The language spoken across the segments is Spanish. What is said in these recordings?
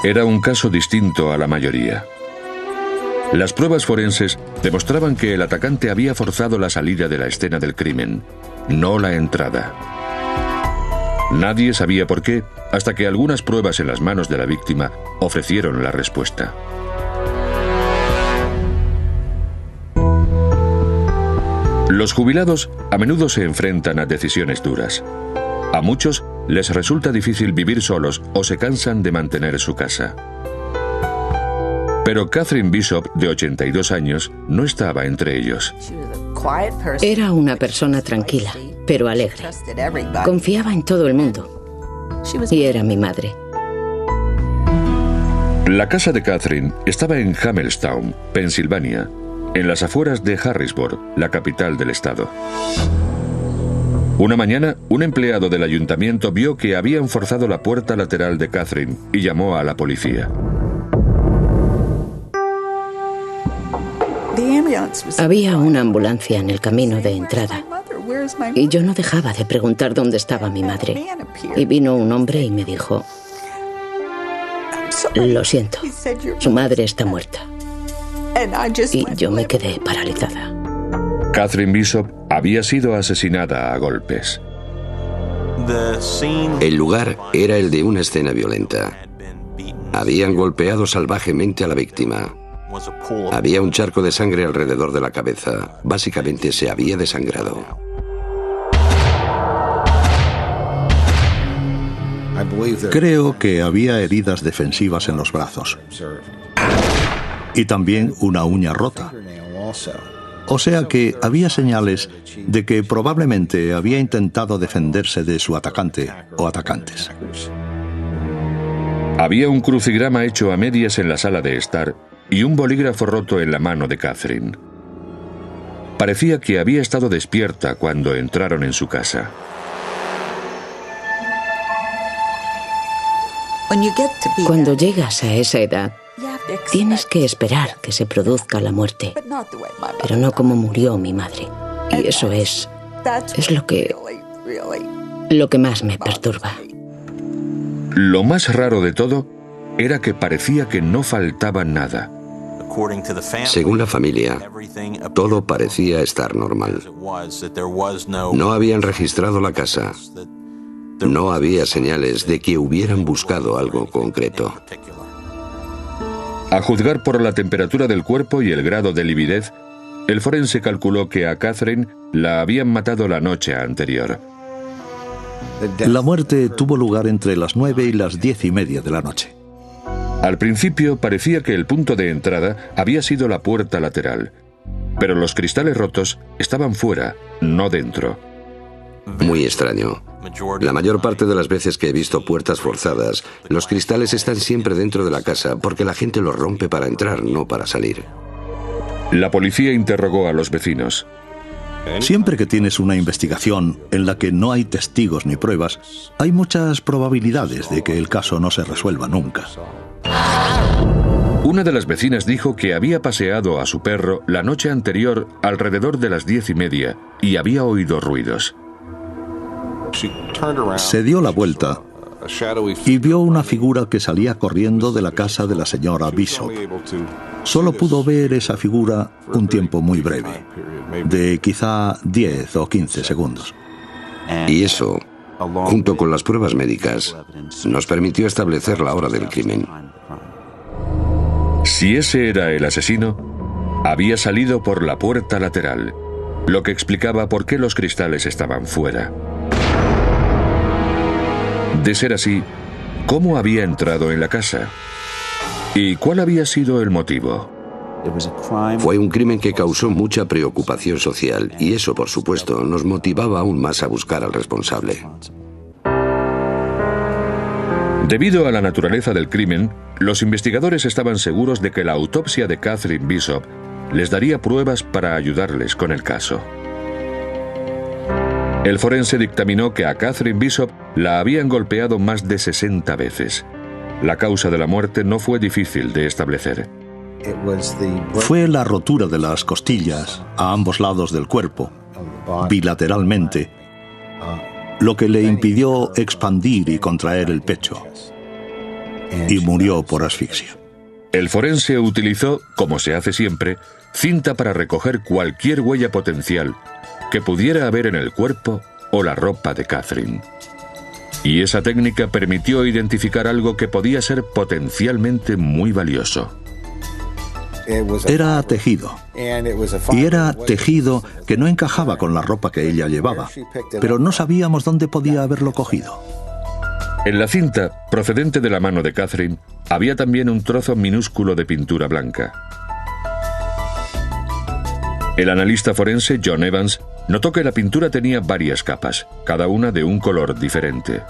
Era un caso distinto a la mayoría. Las pruebas forenses demostraban que el atacante había forzado la salida de la escena del crimen, no la entrada. Nadie sabía por qué, hasta que algunas pruebas en las manos de la víctima ofrecieron la respuesta. Los jubilados a menudo se enfrentan a decisiones duras. A muchos les resulta difícil vivir solos o se cansan de mantener su casa. Pero Catherine Bishop, de 82 años, no estaba entre ellos. Era una persona tranquila, pero alegre. Confiaba en todo el mundo. Y era mi madre. La casa de Catherine estaba en Hamelstown, Pensilvania, en las afueras de Harrisburg, la capital del estado. Una mañana, un empleado del ayuntamiento vio que habían forzado la puerta lateral de Catherine y llamó a la policía. Había una ambulancia en el camino de entrada y yo no dejaba de preguntar dónde estaba mi madre. Y vino un hombre y me dijo: lo siento, su madre está muerta. Y yo me quedé paralizada. Catherine Bishop había sido asesinada a golpes. El lugar era el de una escena violenta. Habían golpeado salvajemente a la víctima. Había un charco de sangre alrededor de la cabeza. Básicamente se había desangrado. Creo que había heridas defensivas en los brazos. Y también una uña rota. O sea que había señales de que probablemente había intentado defenderse de su atacante o atacantes. Había un crucigrama hecho a medias en la sala de estar y un bolígrafo roto en la mano de Catherine. Parecía que había estado despierta cuando entraron en su casa. Cuando llegas a esa edad, tienes que esperar que se produzca la muerte, pero no como murió mi madre. Y eso es lo que más me perturba. Lo más raro de todo era que parecía que no faltaba nada. Según la familia, todo parecía estar normal. No habían registrado la casa. No había señales de que hubieran buscado algo concreto. A juzgar por la temperatura del cuerpo y el grado de lividez, el forense calculó que a Catherine la habían matado la noche anterior. La muerte tuvo lugar entre las 9 y las 10:30 de la noche. Al principio parecía que el punto de entrada había sido la puerta lateral, pero los cristales rotos estaban fuera, no dentro. Muy extraño. La mayor parte de las veces que he visto puertas forzadas, los cristales están siempre dentro de la casa porque la gente los rompe para entrar, no para salir. La policía interrogó a los vecinos. Siempre que tienes una investigación en la que no hay testigos ni pruebas, hay muchas probabilidades de que el caso no se resuelva nunca. Una de las vecinas dijo que había paseado a su perro la noche anterior alrededor de las 10:30 y había oído ruidos. Se dio la vuelta y vio una figura que salía corriendo de la casa de la señora Bishop. Solo pudo ver esa figura un tiempo muy breve, de quizá 10 o 15 segundos. Y eso, junto con las pruebas médicas, nos permitió establecer la hora del crimen. Si ese era el asesino, había salido por la puerta lateral, lo que explicaba por qué los cristales estaban fuera. De ser así, ¿cómo había entrado en la casa? ¿Y cuál había sido el motivo? Fue un crimen que causó mucha preocupación social y eso, por supuesto, nos motivaba aún más a buscar al responsable. Debido a la naturaleza del crimen, los investigadores estaban seguros de que la autopsia de Catherine Bishop les daría pruebas para ayudarles con el caso. El forense dictaminó que a Catherine Bishop la habían golpeado más de 60 veces. La causa de la muerte no fue difícil de establecer. Fue la rotura de las costillas a ambos lados del cuerpo, bilateralmente, lo que le impidió expandir y contraer el pecho. y murió por asfixia. El forense utilizó, como se hace siempre, cinta para recoger cualquier huella potencial que pudiera haber en el cuerpo o la ropa de Catherine. Y esa técnica permitió identificar algo que podía ser potencialmente muy valioso. Era tejido. Y era tejido que no encajaba con la ropa que ella llevaba, pero no sabíamos dónde podía haberlo cogido. En la cinta, procedente de la mano de Catherine, había también un trozo minúsculo de pintura blanca. El analista forense John Evans notó que la pintura tenía varias capas, cada una de un color diferente.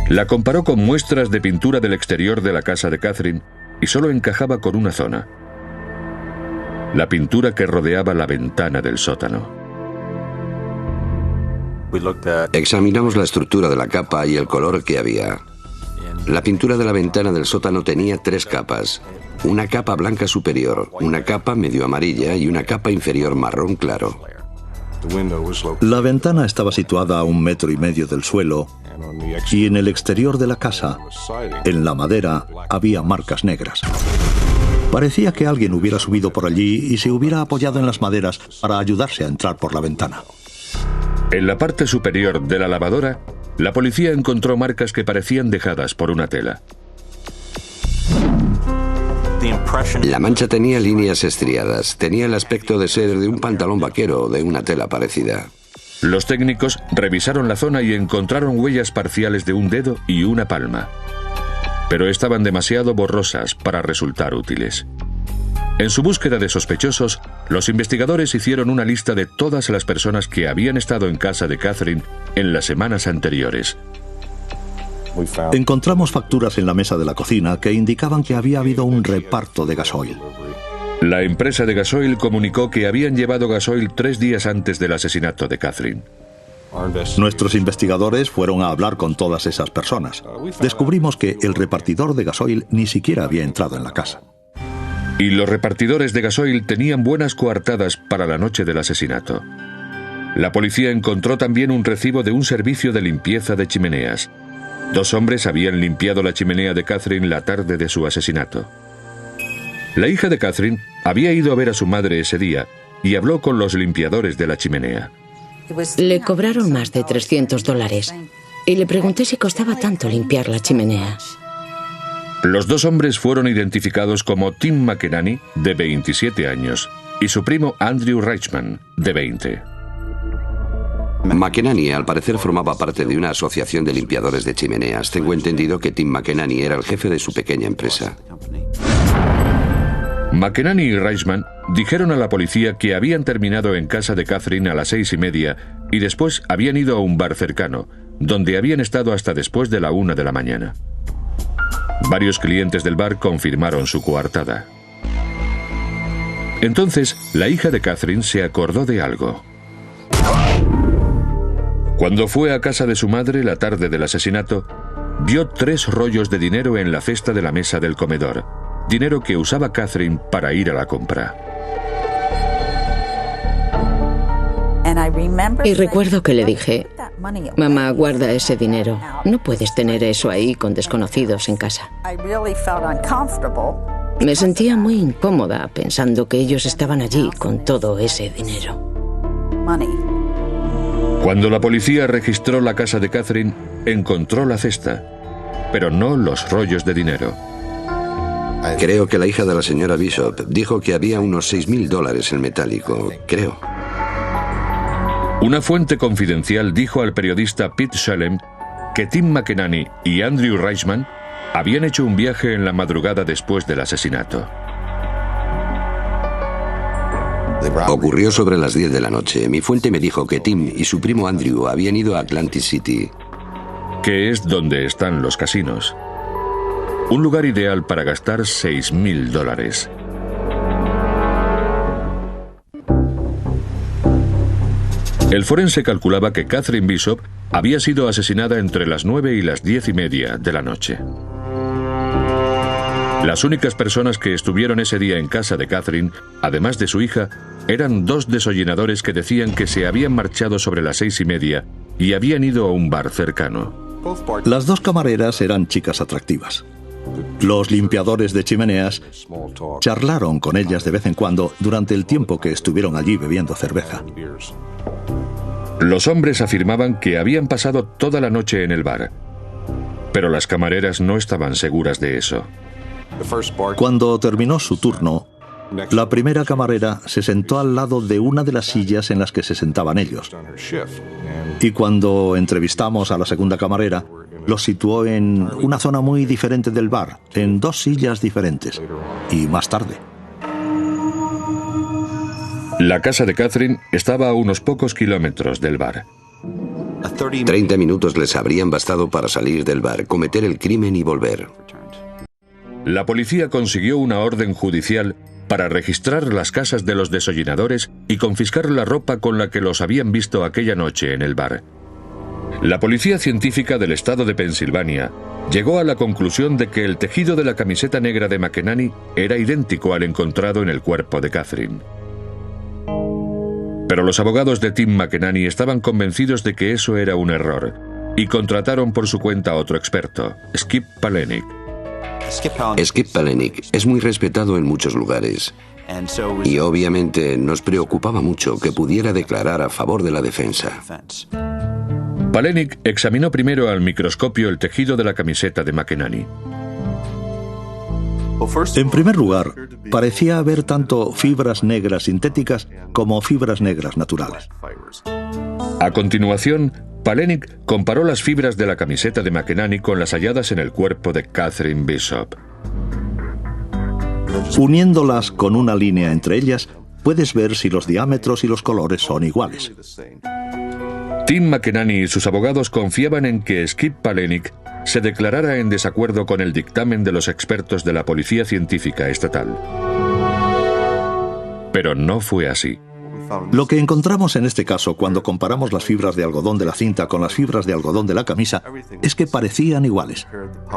La comparó con muestras de pintura del exterior de la casa de Catherine y solo encajaba con una zona: la pintura que rodeaba la ventana del sótano. Examinamos la estructura de la capa y el color que había. La pintura de la ventana del sótano tenía 3 capas. Una capa blanca superior, una capa medio amarilla y una capa inferior marrón claro. La ventana estaba situada a 1,5 metros del suelo y en el exterior de la casa, en la madera, había marcas negras. Parecía que alguien hubiera subido por allí y se hubiera apoyado en las maderas para ayudarse a entrar por la ventana. En la parte superior de la lavadora, la policía encontró marcas que parecían dejadas por una tela. La mancha tenía líneas estriadas, tenía el aspecto de ser de un pantalón vaquero o de una tela parecida. Los técnicos revisaron la zona y encontraron huellas parciales de un dedo y una palma, pero estaban demasiado borrosas para resultar útiles. En su búsqueda de sospechosos, los investigadores hicieron una lista de todas las personas que habían estado en casa de Catherine en las semanas anteriores. Encontramos facturas en la mesa de la cocina que indicaban que había habido un reparto de gasoil. La empresa de gasoil comunicó que habían llevado gasoil 3 días antes del asesinato de Catherine. Nuestros investigadores fueron a hablar con todas esas personas. Descubrimos que el repartidor de gasoil ni siquiera había entrado en la casa. Y los repartidores de gasoil tenían buenas coartadas para la noche del asesinato. La policía encontró también un recibo de un servicio de limpieza de chimeneas. 2 hombres habían limpiado la chimenea de Catherine la tarde de su asesinato. La hija de Catherine había ido a ver a su madre ese día y habló con los limpiadores de la chimenea. Le cobraron más de $300 y le pregunté si costaba tanto limpiar la chimenea. Los 2 hombres fueron identificados como Tim McEnany, de 27 años, y su primo Andrew Reichman, de 20. McEnany, al parecer, formaba parte de una asociación de limpiadores de chimeneas. Tengo entendido que Tim McEnany era el jefe de su pequeña empresa. McEnany y Reichman dijeron a la policía que habían terminado en casa de Catherine a las 6:30 y después habían ido a un bar cercano, donde habían estado hasta después de la 1 de la mañana. Varios clientes del bar confirmaron su coartada. Entonces, la hija de Catherine se acordó de algo. Cuando fue a casa de su madre la tarde del asesinato, vio 3 rollos de dinero en la cesta de la mesa del comedor, dinero que usaba Catherine para ir a la compra. Y recuerdo que le dije: mamá, guarda ese dinero. No puedes tener eso ahí con desconocidos en casa. Me sentía muy incómoda pensando que ellos estaban allí con todo ese dinero. Cuando la policía registró la casa de Catherine, encontró la cesta, pero no los rollos de dinero. Creo que la hija de la señora Bishop dijo que había unos $6,000 en metálico, creo. Una fuente confidencial dijo al periodista Pete Shelem que Tim McEnany y Andrew Reichman habían hecho un viaje en la madrugada después del asesinato. Ocurrió sobre las 10 de la noche. Mi fuente me dijo que Tim y su primo Andrew habían ido a Atlantic City, que es donde están los casinos. Un lugar ideal para gastar $6,000. El forense calculaba que Catherine Bishop había sido asesinada entre las 9 y las 10:30 de la noche. Las únicas personas que estuvieron ese día en casa de Catherine, además de su hija, eran 2 desollinadores que decían que se habían marchado sobre las 6:30 y habían ido a un bar cercano. Las dos camareras eran chicas atractivas. Los limpiadores de chimeneas charlaron con ellas de vez en cuando durante el tiempo que estuvieron allí bebiendo cerveza. Los hombres afirmaban que habían pasado toda la noche en el bar, pero las camareras no estaban seguras de eso. Cuando terminó su turno, la primera camarera se sentó al lado de una de las sillas en las que se sentaban ellos. Y cuando entrevistamos a la segunda camarera, los situó en una zona muy diferente del bar, en dos sillas diferentes. Y más tarde. La casa de Catherine estaba a unos pocos kilómetros del bar. 30 minutos les habrían bastado para salir del bar, cometer el crimen y volver. La policía consiguió una orden judicial para registrar las casas de los desollinadores y confiscar la ropa con la que los habían visto aquella noche en el bar. La policía científica del estado de Pensilvania llegó a la conclusión de que el tejido de la camiseta negra de McEnany era idéntico al encontrado en el cuerpo de Catherine. Pero los abogados de Tim McEnany estaban convencidos de que eso era un error y contrataron por su cuenta a otro experto, Skip Palahniuk. Skip Palahniuk es muy respetado en muchos lugares y obviamente nos preocupaba mucho que pudiera declarar a favor de la defensa. Palahniuk examinó primero al microscopio el tejido de la camiseta de McEnany. En primer lugar, parecía haber tanto fibras negras sintéticas como fibras negras naturales. A continuación, Palahniuk comparó las fibras de la camiseta de McEnany con las halladas en el cuerpo de Catherine Bishop. Uniéndolas con una línea entre ellas, puedes ver si los diámetros y los colores son iguales. Tim McEnany y sus abogados confiaban en que Skip Palahniuk se declarara en desacuerdo con el dictamen de los expertos de la Policía Científica Estatal. Pero no fue así. Lo que encontramos en este caso, cuando comparamos las fibras de algodón de la cinta con las fibras de algodón de la camisa, es que parecían iguales.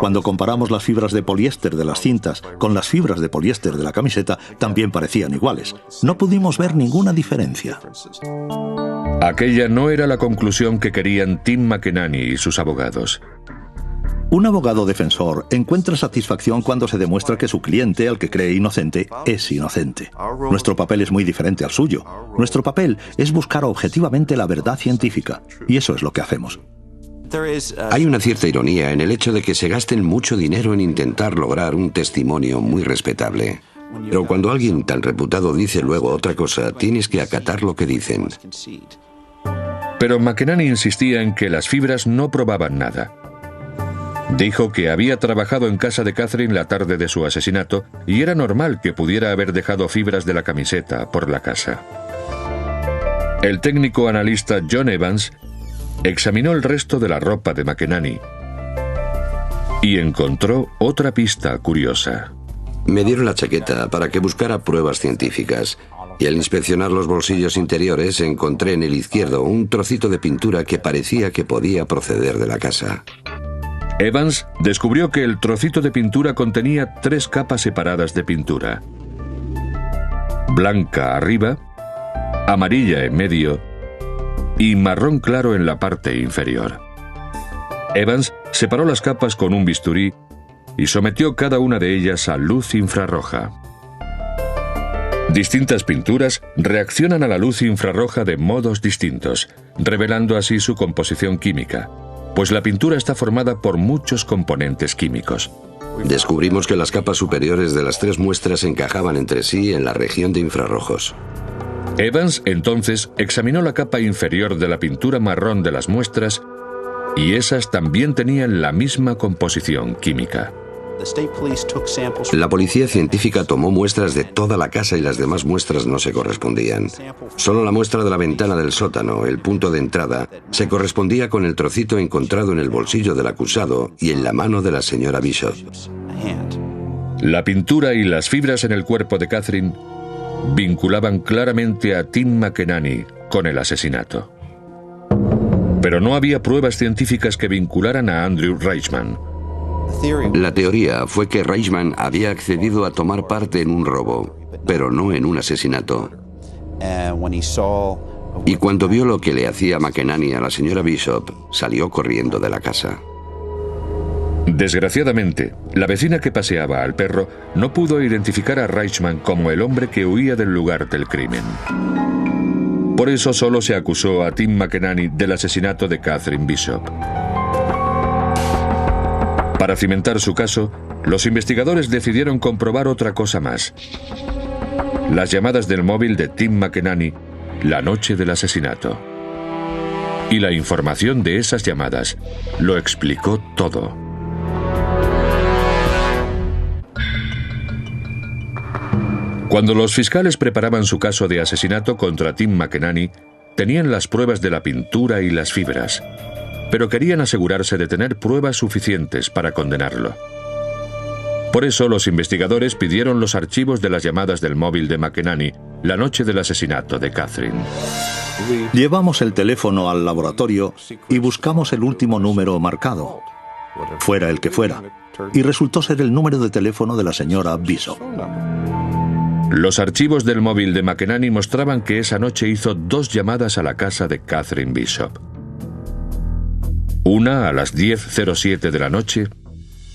Cuando comparamos las fibras de poliéster de las cintas con las fibras de poliéster de la camiseta, también parecían iguales. No pudimos ver ninguna diferencia. Aquella no era la conclusión que querían Tim McEnany y sus abogados. Un abogado defensor encuentra satisfacción cuando se demuestra que su cliente, al que cree inocente, es inocente. Nuestro papel es muy diferente al suyo. Nuestro papel es buscar objetivamente la verdad científica, y eso es lo que hacemos. Hay una cierta ironía en el hecho de que se gasten mucho dinero en intentar lograr un testimonio muy respetable. Pero cuando alguien tan reputado dice luego otra cosa, tienes que acatar lo que dicen. Pero McEnany insistía en que las fibras no probaban nada. Dijo que había trabajado en casa de Catherine la tarde de su asesinato y era normal que pudiera haber dejado fibras de la camiseta por la casa. El técnico analista John Evans examinó el resto de la ropa de McEnany y encontró otra pista curiosa. Me dieron la chaqueta para que buscara pruebas científicas y al inspeccionar los bolsillos interiores encontré en el izquierdo un trocito de pintura que parecía que podía proceder de la casa. Evans descubrió que el trocito de pintura contenía 3 capas separadas de pintura. Blanca arriba, amarilla en medio y marrón claro en la parte inferior. Evans separó las capas con un bisturí y sometió cada una de ellas a luz infrarroja. Distintas pinturas reaccionan a la luz infrarroja de modos distintos, revelando así su composición química, pues la pintura está formada por muchos componentes químicos. Descubrimos que las capas superiores de las 3 muestras encajaban entre sí en la región de infrarrojos. Evans entonces examinó la capa inferior de la pintura marrón de las muestras y esas también tenían la misma composición química. La policía científica tomó muestras de toda la casa y las demás muestras no se correspondían. Solo la muestra de la ventana del sótano, el punto de entrada, se correspondía con el trocito encontrado en el bolsillo del acusado y en la mano de la señora Bishop. La pintura y las fibras en el cuerpo de Catherine vinculaban claramente a Tim McEnany con el asesinato. Pero no había pruebas científicas que vincularan a Andrew Reichman. La teoría fue que Reichman había accedido a tomar parte en un robo, pero no en un asesinato. Y cuando vio lo que le hacía McEnany a la señora Bishop, salió corriendo de la casa. Desgraciadamente, la vecina que paseaba al perro no pudo identificar a Reichman como el hombre que huía del lugar del crimen. Por eso solo se acusó a Tim McEnany del asesinato de Catherine Bishop. Para cimentar su caso, los investigadores decidieron comprobar otra cosa más: las llamadas del móvil de Tim McEnany la noche del asesinato. Y la información de esas llamadas lo explicó todo. Cuando los fiscales preparaban su caso de asesinato contra Tim McEnany, tenían las pruebas de la pintura y las fibras, pero querían asegurarse de tener pruebas suficientes para condenarlo. Por eso los investigadores pidieron los archivos de las llamadas del móvil de McEnany la noche del asesinato de Catherine. Llevamos el teléfono al laboratorio y buscamos el último número marcado, fuera el que fuera, y resultó ser el número de teléfono de la señora Bishop. Los archivos del móvil de McEnany mostraban que esa noche hizo 2 llamadas a la casa de Catherine Bishop. Una a las 10:07 de la noche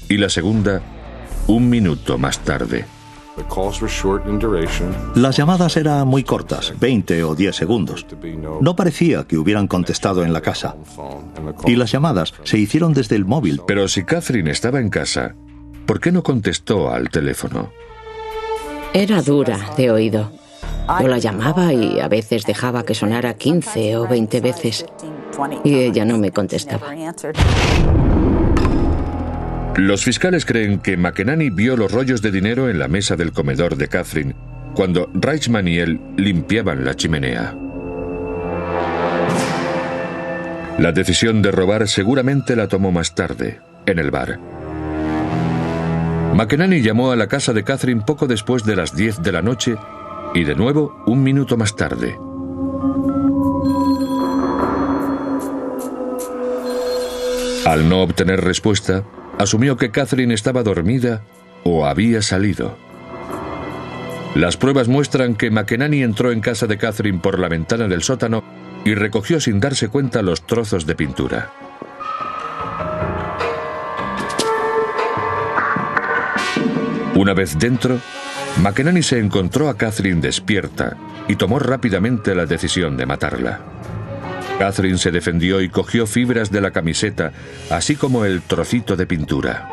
y la segunda 1 minuto más tarde. Las llamadas eran muy cortas, 20 o 10 segundos. No parecía que hubieran contestado en la casa. Y las llamadas se hicieron desde el móvil. Pero si Catherine estaba en casa, ¿por qué no contestó al teléfono? Era dura de oído. Yo la llamaba y a veces dejaba que sonara 15 o 20 veces. Y ella no me contestaba. Los fiscales creen que McEnany vio los rollos de dinero en la mesa del comedor de Catherine cuando Reichman y él limpiaban la chimenea. La decisión de robar seguramente la tomó más tarde, en el bar. McEnany llamó a la casa de Catherine poco después de las 10 de la noche y de nuevo 1 minuto más tarde. Al no obtener respuesta, asumió que Catherine estaba dormida o había salido. Las pruebas muestran que McEnany entró en casa de Catherine por la ventana del sótano y recogió sin darse cuenta los trozos de pintura. Una vez dentro, McEnany se encontró a Catherine despierta y tomó rápidamente la decisión de matarla. Catherine se defendió y cogió fibras de la camiseta, así como el trocito de pintura.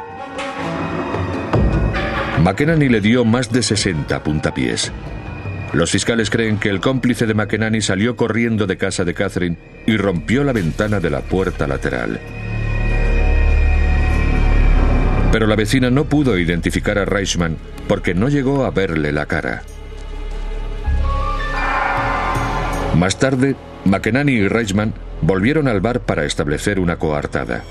McEnany le dio más de 60 puntapiés. Los fiscales creen que el cómplice de McEnany salió corriendo de casa de Catherine y rompió la ventana de la puerta lateral. Pero la vecina no pudo identificar a Reichman porque no llegó a verle la cara. Más tarde, McEnany y Reichman volvieron al bar para establecer una coartada.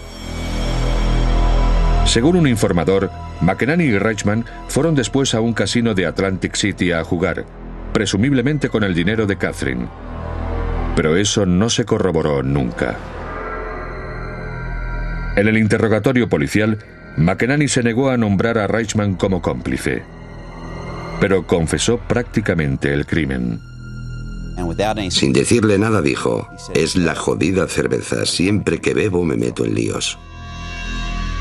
Según un informador, McEnany y Reichman fueron después a un casino de Atlantic City a jugar, presumiblemente con el dinero de Catherine. Pero eso no se corroboró nunca. En el interrogatorio policial, McEnany se negó a nombrar a Reichman como cómplice, pero confesó prácticamente el crimen. Sin decirle nada dijo: es la jodida cerveza, siempre que bebo me meto en líos.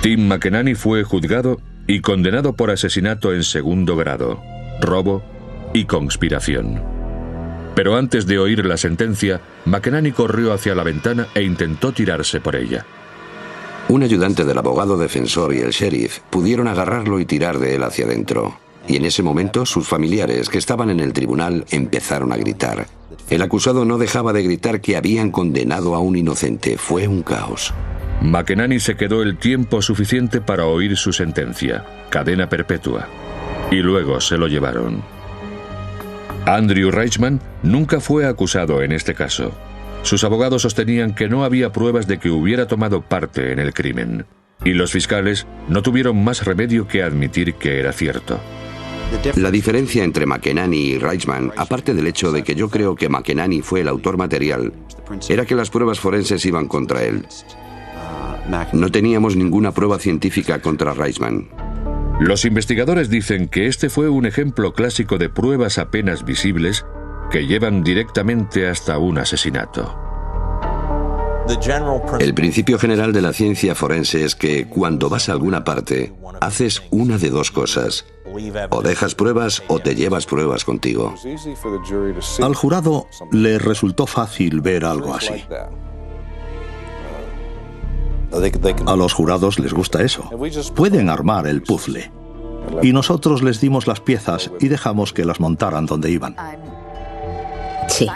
Tim McEnany fue juzgado y condenado por asesinato en 2º grado, robo y conspiración. Pero antes de oír la sentencia, McEnany corrió hacia la ventana e intentó tirarse por ella. Un ayudante del abogado defensor y el sheriff pudieron agarrarlo y tirar de él hacia adentro. Y en ese momento sus familiares, que estaban en el tribunal, empezaron a gritar. El acusado no dejaba de gritar que habían condenado a un inocente. Fue un caos. McEnany se quedó el tiempo suficiente para oír su sentencia, cadena perpetua, y luego se lo llevaron. Andrew Reichman nunca fue acusado en este caso. Sus abogados sostenían que no había pruebas de que hubiera tomado parte en el crimen, y los fiscales no tuvieron más remedio que admitir que era cierto. La diferencia entre McEnany y Reichman, aparte del hecho de que yo creo que McEnany fue el autor material, era que las pruebas forenses iban contra él. No teníamos ninguna prueba científica contra Reichman. Los investigadores dicen que este fue un ejemplo clásico de pruebas apenas visibles que llevan directamente hasta un asesinato. El principio general de la ciencia forense es que cuando vas a alguna parte, haces una de dos cosas. O dejas pruebas o te llevas pruebas contigo. Al jurado le resultó fácil ver algo así. A los jurados les gusta eso. Pueden armar el puzzle. Y nosotros les dimos las piezas y dejamos que las montaran donde iban. Sí.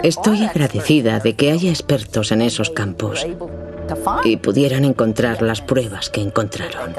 Estoy agradecida de que haya expertos en esos campos y pudieran encontrar las pruebas que encontraron.